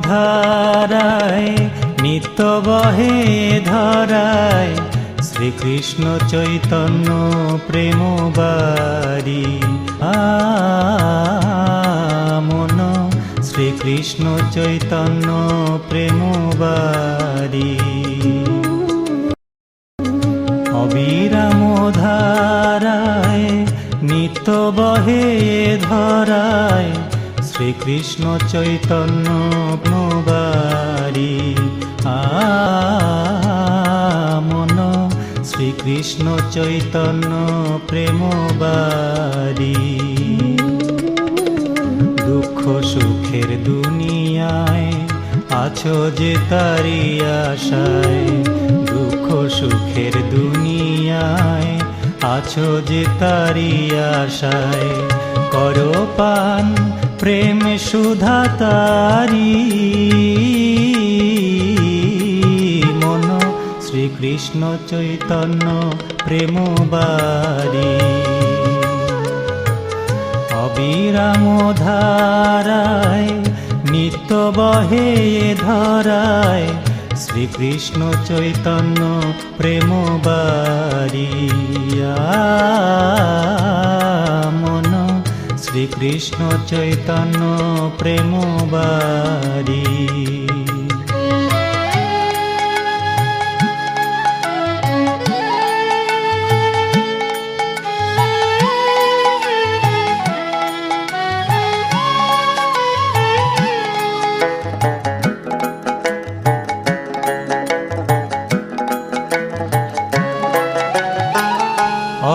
ধারায় নিত্য বহে ধরায় শ্রীকৃষ্ণ চৈতন্য প্রেম বারি মন শ্রীকৃষ্ণ চৈতন্য প্রেম বারি অবিরাম ধারায় নিত্য বহে ধরায় শ্রীকৃষ্ণ চৈতন্য বারি মন শ্রীকৃষ্ণ চৈতন্য প্রেম বারি দুঃখ সুখের দুনিয়ায় আছো যে তারি আশায় দুঃখ সুখের দুনিয়ায় আছো যে তারি আশায় করো পান প্রেম সুধা তারি মন শ্রীকৃষ্ণ চৈতন্য প্রেম বারি অবিরাম ধারায় নিত্য বহে ধরায় শ্রীকৃষ্ণ চৈতন্য প্রেম বারি মন শ্রীকৃষ্ণ চৈতন্য প্রেম বারি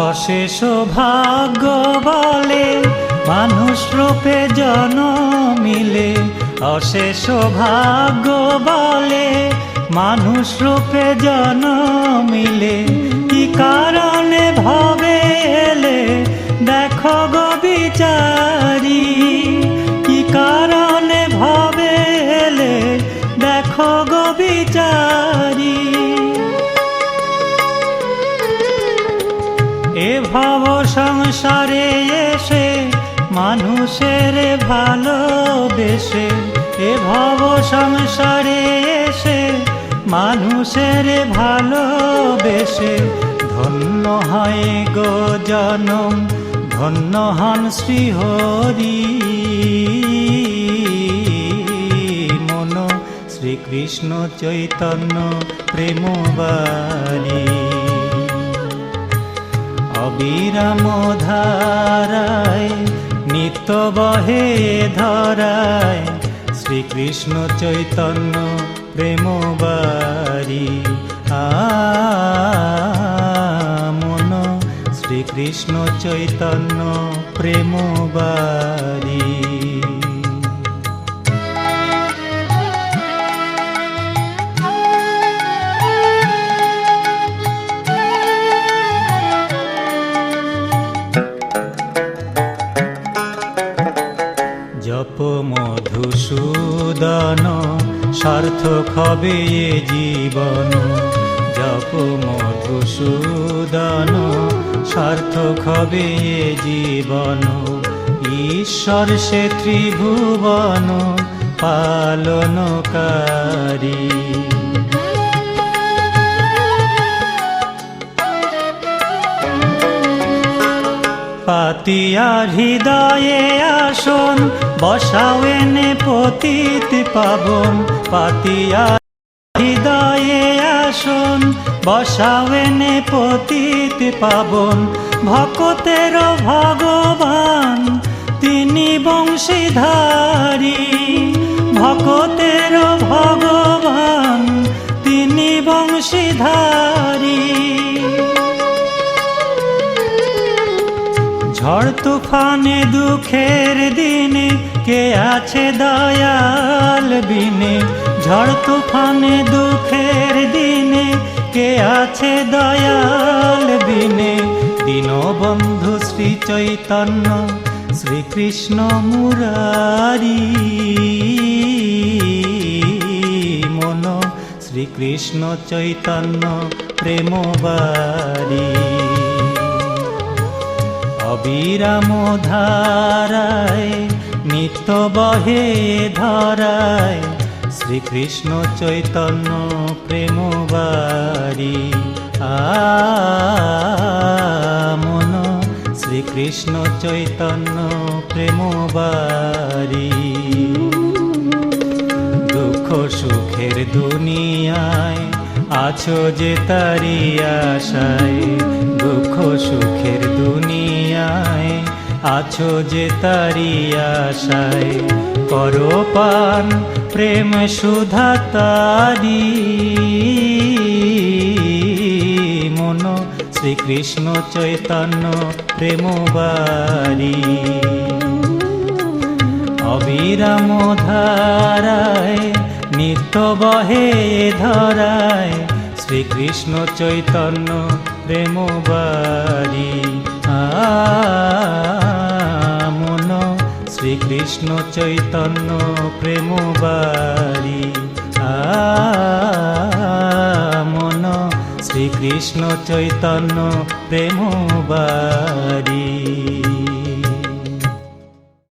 অশেষ ভাগ্য বলে মানুষ রূপে জন্মিলে অশেষ ভাগ্য বলে মানুষ রূপে জন্মিলে কি কারণে ভবে এলে দেখো গো বিচারি কি কারণে ভবে এলে দেখো গো বিচারি এ ভব সংসারে এসে মানুষের ভালোবেসে এ ভব সংসারে এসে মানুষের ভালোবেসে ধন্য হয় গো জনম ধন্য হন শ্রীহরি মন শ্রীকৃষ্ণ চৈতন্য প্রেম বারি অবিরাম ধারায় নিত্য বহে ধরায় শ্রীকৃষ্ণ চৈতন্য প্রেম বারি মন শ্রীকৃষ্ণ চৈতন্য প্রেম বারি জপ মধুসূদন সার্থক হবে এ জীবন জপ মধুসূদন সার্থক হবে এ জীবন ঈশ্বর সে ত্রিভুবন পালনকারী পাতিয়ার হৃদয়ে আসন বসাওয়েনে পতিত পাবন পাতিয়ার হৃদয়ে আসন বসাওয়েনে পতিত পাবন ভক্তের ভগবান তিনি বংশীধারী ভক্তের ভগবান তিনি বংশীধারী ঝড় তুফানে দুঃখের দিনে কে আছে দয়াল বিনে ঝড় তুফানে দুঃখের দিনে কে আছে দয়াল বিনে দীনবন্ধু শ্রী চৈতন্য শ্রীকৃষ্ণ মুরারি মন শ্রীকৃষ্ণ চৈতন্য প্রেম বারি অবিরাম ধারায় নিত্য বহে ধরায় শ্রীকৃষ্ণ চৈতন্য প্রেম বাড়ি মন শ্রীকৃষ্ণ চৈতন্য প্রেম বাড়ি। দুঃখ সুখের দুনিয়ায় আছো যে তারি আশায়, দুঃখ সুখের দুনিয়ায় আছো যে তারি আশায়, করো পান প্রেম সুধা তারি মন শ্রীকৃষ্ণ চৈতন্য প্রেম বাড়ি। অবিরাম ধারায় নিত্য বহে ধরায়, শ্রীকৃষ্ণ চৈতন্য প্রেম বাড়ি মন শ্রীকৃষ্ণ চৈতন্য প্রেম বাড়ি মন শ্রীকৃষ্ণ চৈতন্য প্রেম বাড়ি।